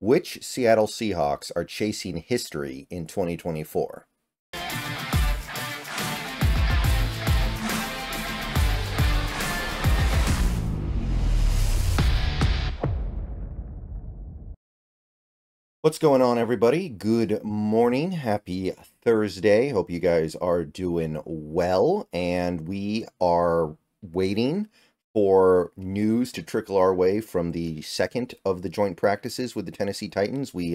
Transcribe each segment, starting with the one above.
Which Seattle Seahawks are chasing history in 2024? What's going on, everybody? Good morning. Happy Thursday. Hope you guys are doing well. And we are waiting for news to trickle our way from the second of the joint practices with the Tennessee Titans. We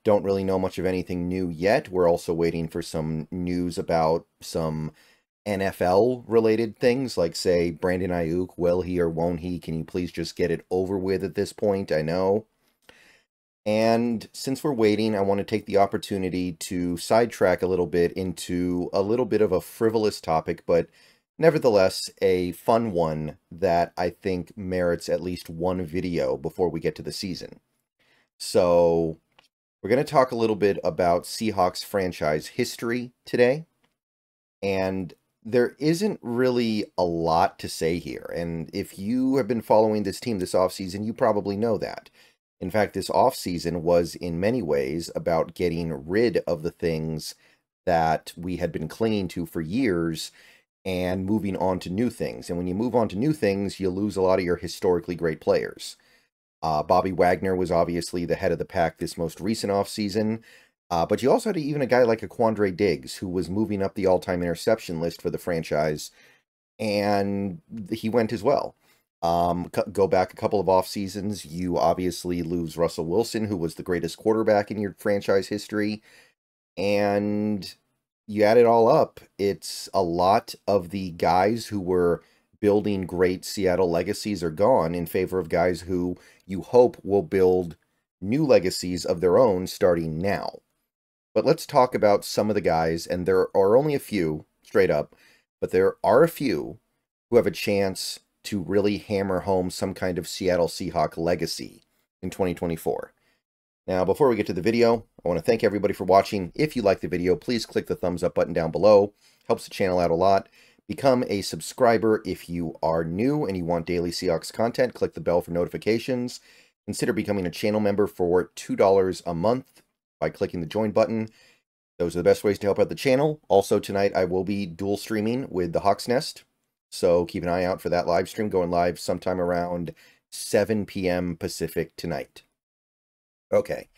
don't really know much of anything new yet. We're also waiting for some news about some NFL-related things, like, say, Brandon Ayuk, will he or won't he? Can you please just get it over with at this point? I know. And since we're waiting, I want to take the opportunity to sidetrack a little bit into a little bit of a frivolous topic, but nevertheless a fun one that I think merits at least one video before we get to the season. So we're going to talk a little bit about Seahawks franchise history today. And there isn't really a lot to say here. And if you have been following this team this offseason, you probably know that. In fact, this offseason was in many ways about getting rid of the things that we had been clinging to for years and moving on to new things. And when you move on to new things, you lose a lot of your historically great players. Bobby Wagner was obviously the head of the pack this most recent offseason. But you also had even a guy like Quandre Diggs, who was moving up the all-time interception list for the franchise, and he went as well. Go back a couple of off seasons, you obviously lose Russell Wilson, who was the greatest quarterback in your franchise history, and you add it all up, it's a lot of the guys who were building great Seattle legacies are gone in favor of guys who you hope will build new legacies of their own starting now. But let's talk about some of the guys, and there are only a few, straight up, but there are a few who have a chance to really hammer home some kind of Seattle Seahawk legacy in 2024. Now, before we get to the video, I want to thank everybody for watching. If you like the video, please click the thumbs up button down below. Helps the channel out a lot. Become a subscriber if you are new and you want daily Seahawks content. Click the bell for notifications. Consider becoming a channel member for $2 a month by clicking the join button. Those are the best ways to help out the channel. Also, tonight I will be dual streaming with the Hawks Nest. So keep an eye out for that live stream going live sometime around 7 p.m. Pacific tonight. Okay,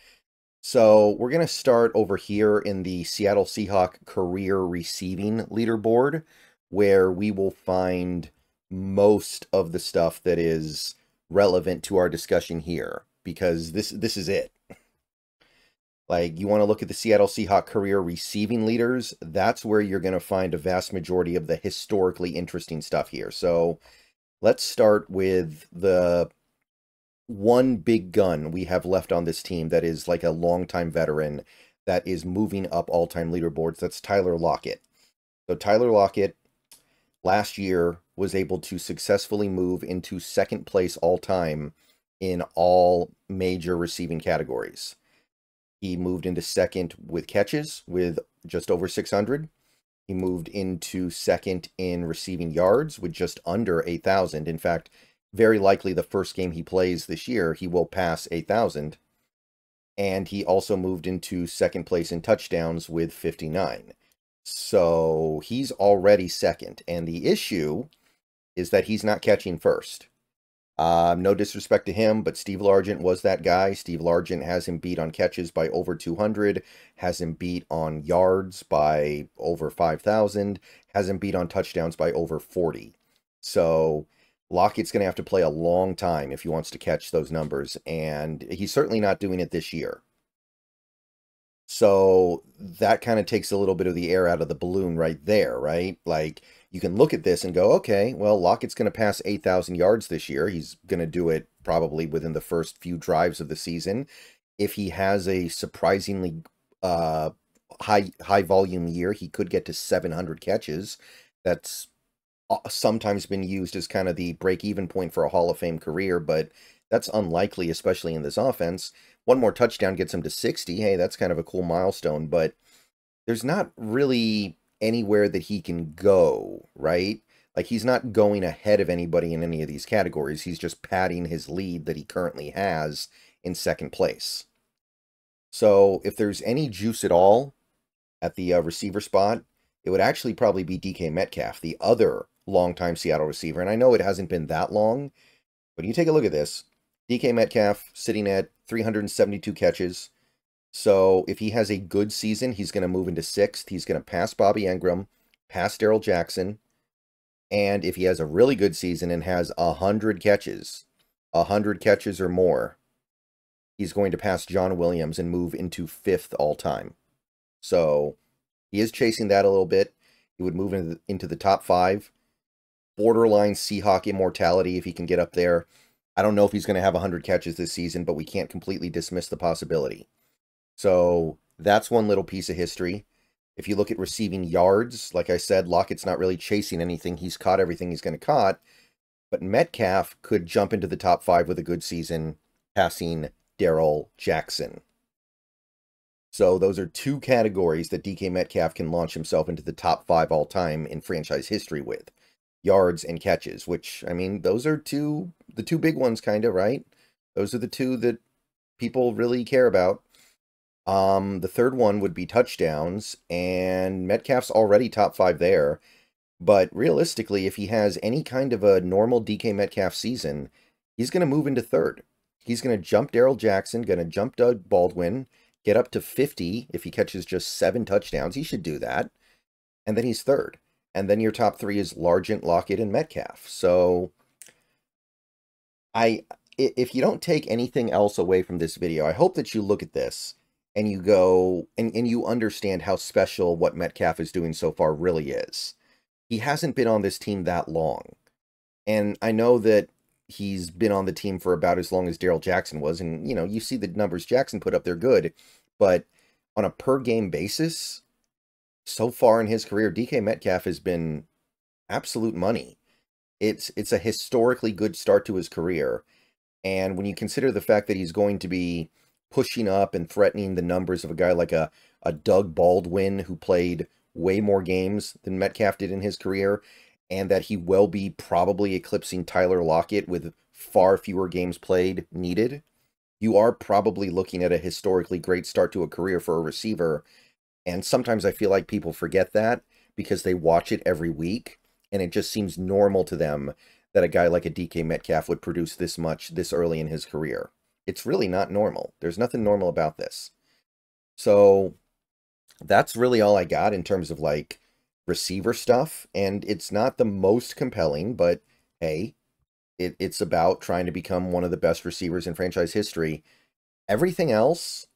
so we're going to start over here in the Seattle Seahawk career receiving leaderboard, where we will find most of the stuff that is relevant to our discussion here, because this is it. Like, you want to look at the Seattle Seahawks career receiving leaders, that's where you're going to find a vast majority of the historically interesting stuff here. So let's start with the one big gun we have left on this team that is like a longtime veteran that is moving up all-time leaderboards. That's Tyler Lockett. So Tyler Lockett last year was able to successfully move into second place all-time in all major receiving categories. He moved into second with catches with just over 600. He moved into second in receiving yards with just under 8,000. In fact, very likely the first game he plays this year, he will pass 8,000. And he also moved into second place in touchdowns with 59. So he's already second. And the issue is that he's not catching first. No disrespect to him, but Steve Largent was that guy. Steve Largent has him beat on catches by over 200, has him beat on yards by over 5,000, has him beat on touchdowns by over 40. So Lockett's going to have to play a long time if he wants to catch those numbers, and he's certainly not doing it this year. So that kind of takes a little bit of the air out of the balloon right there, right? Like, you can look at this and go, okay, well, Lockett's going to pass 8,000 yards this year. He's going to do it probably within the first few drives of the season. If he has a surprisingly high volume year, he could get to 700 catches. That's sometimes been used as kind of the break-even point for a Hall of Fame career, but that's unlikely, especially in this offense. One more touchdown gets him to 60. Hey, that's kind of a cool milestone, but there's not really anywhere that he can go, right? Like, he's not going ahead of anybody in any of these categories. He's just padding his lead that he currently has in second place. So if there's any juice at all at the receiver spot, it would actually probably be DK Metcalf, the other longtime Seattle receiver. And I know it hasn't been that long, but you take a look at this. DK Metcalf sitting at 372 catches. So if he has a good season, he's going to move into 6th. He's going to pass Bobby Engram, pass Darrell Jackson. And if he has a really good season and has 100 catches or more, he's going to pass John Williams and move into 5th all-time. So he is chasing that a little bit. He would move into the top 5. Borderline Seahawk immortality if he can get up there. I don't know if he's going to have 100 catches this season, but we can't completely dismiss the possibility. So that's one little piece of history. If you look at receiving yards, like I said, Lockett's not really chasing anything. He's caught everything he's going to caught. But Metcalf could jump into the top 5 with a good season, passing Darrell Jackson. So those are 2 categories that DK Metcalf can launch himself into the top 5 all-time in franchise history with. Yards and catches, which, I mean, those are the two big ones, kind of, right? Those are the 2 that people really care about. The third one would be touchdowns, and Metcalf's already top 5 there. But realistically, if he has any kind of a normal DK Metcalf season, he's going to move into 3rd. He's going to jump Darrell Jackson, going to jump Doug Baldwin, get up to 50 if he catches just 7 touchdowns. He should do that. And then he's 3rd. And then your top 3 is Largent, Lockett, and Metcalf. So if you don't take anything else away from this video, I hope that you look at this and you go and you understand how special what Metcalf is doing so far really is. He hasn't been on this team that long. And I know that he's been on the team for about as long as Darrell Jackson was. And, you know, you see the numbers Jackson put up, they're good. But on a per-game basis, so far in his career, DK Metcalf has been absolute money. It's a historically good start to his career. And when you consider the fact that he's going to be pushing up and threatening the numbers of a guy like a Doug Baldwin, who played way more games than Metcalf did in his career, and that he will be probably eclipsing Tyler Lockett with far fewer games played needed, you are probably looking at a historically great start to a career for a receiver. And sometimes I feel like people forget that because they watch it every week, and it just seems normal to them that a guy like a DK Metcalf would produce this much this early in his career. It's really not normal. There's nothing normal about this. So that's really all I got in terms of like receiver stuff. And it's not the most compelling, but hey, it's about trying to become one of the best receivers in franchise history. Everything else,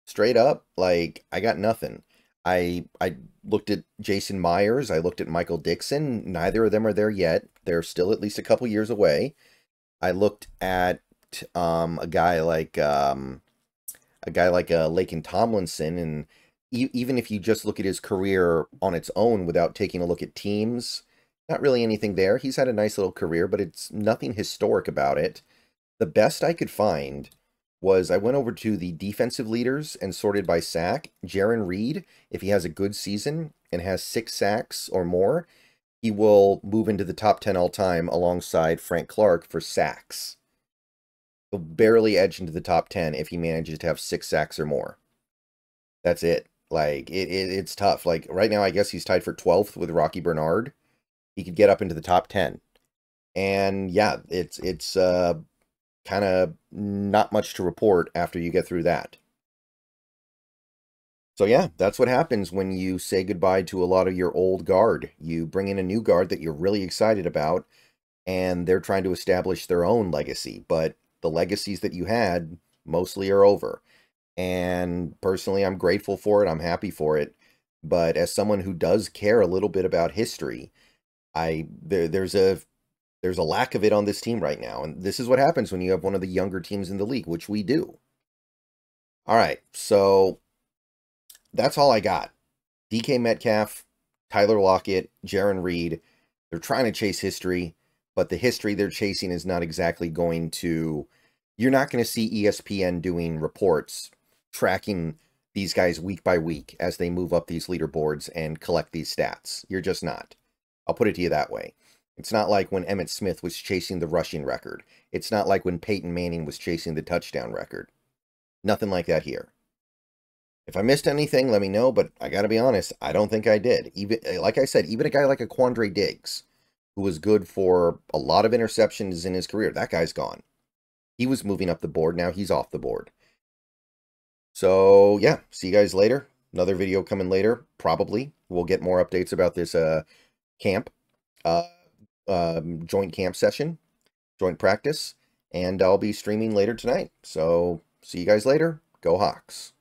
straight up, like, I got nothing. I looked at Jason Myers. I looked at Michael Dixon. Neither of them are there yet. They're still at least a couple years away. I looked at a guy like Laken Tomlinson, and even if you just look at his career on its own without taking a look at teams, not really anything there. He's had a nice little career, but it's nothing historic about it. The best I could find was I went over to the defensive leaders and sorted by sack. Jiren Reed, if he has a good season and has 6 sacks or more, he will move into the top 10 all-time alongside Frank Clark for sacks. He'll barely edge into the top 10 if he manages to have 6 sacks or more. That's it. Like, it's tough. Like, right now, I guess he's tied for 12th with Rocky Bernard. He could get up into the top 10. And, yeah, it's kind of not much to report after you get through that. So, yeah, that's what happens when you say goodbye to a lot of your old guard. You bring in a new guard that you're really excited about, and they're trying to establish their own legacy. But the legacies that you had mostly are over. And personally, I'm grateful for it. I'm happy for it. But as someone who does care a little bit about history, there's a lack of it on this team right now. And this is what happens when you have one of the younger teams in the league, which we do. All right, so that's all I got. DK Metcalf, Tyler Lockett, Jiren Reed. They're trying to chase history, but the history they're chasing is not exactly going to... You're not going to see ESPN doing reports tracking these guys week by week as they move up these leaderboards and collect these stats. You're just not. I'll put it to you that way. It's not like when Emmitt Smith was chasing the rushing record. It's not like when Peyton Manning was chasing the touchdown record. Nothing like that here. If I missed anything, let me know, but I got to be honest, I don't think I did. Even like I said, even a guy like a Quandre Diggs, who was good for a lot of interceptions in his career, that guy's gone. He was moving up the board. Now he's off the board. So, yeah, see you guys later. Another video coming later, probably. We'll get more updates about this camp, joint camp session, joint practice, and I'll be streaming later tonight. So, see you guys later. Go Hawks.